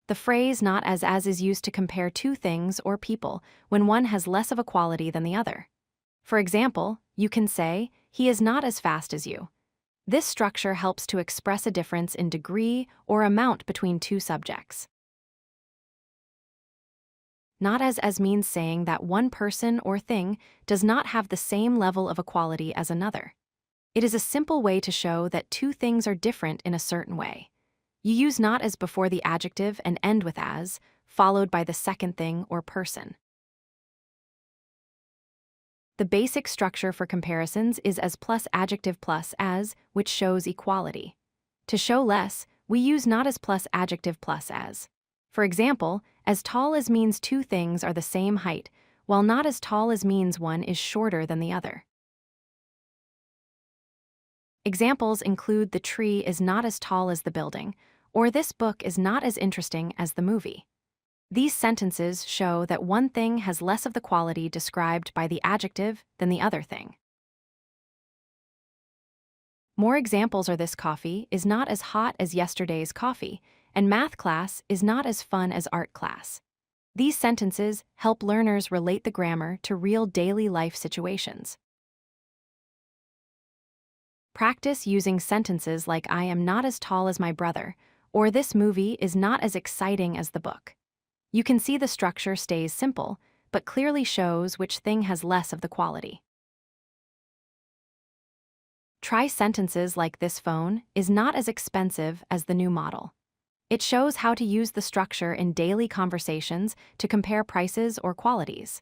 The phrase not as is used to compare two things or people when one has less of a quality than the other. For example, you can say, he is not as fast as you. This structure helps to express a difference in degree or amount between two subjects. Not as means saying that one person or thing does not have the same level of equality as another. It is a simple way to show that two things are different in a certain way. You use not as before the adjective and end with as, followed by the second thing or person. The basic structure for comparisons is as plus adjective plus as, which shows equality. To show less, we use not as plus adjective plus as. For example, as tall as means two things are the same height, while not as tall as means one is shorter than the other. Examples include the tree is not as tall as the building, or this book is not as interesting as the movie. These sentences show that one thing has less of the quality described by the adjective than the other thing. More examples are this coffee is not as hot as yesterday's coffee, and math class is not as fun as art class. These sentences help learners relate the grammar to real daily life situations. Practice using sentences like I am not as tall as my brother, or this movie is not as exciting as the book. You can see the structure stays simple, but clearly shows which thing has less of the quality. Try sentences like this phone is not as expensive as the new model. It shows how to use the structure in daily conversations to compare prices or qualities.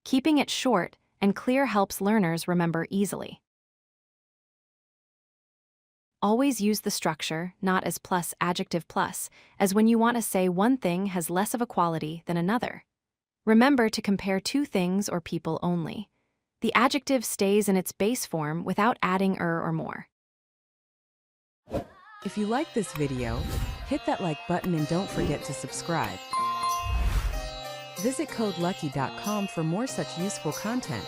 Keeping it short and clear helps learners remember easily. Always use the structure, not as plus adjective plus, as when you want to say one thing has less of a quality than another. Remember to compare two things or people only. The adjective stays in its base form without adding or more. If you like this video, hit that like button and don't forget to subscribe. Visit CodeLucky.com for more such useful content.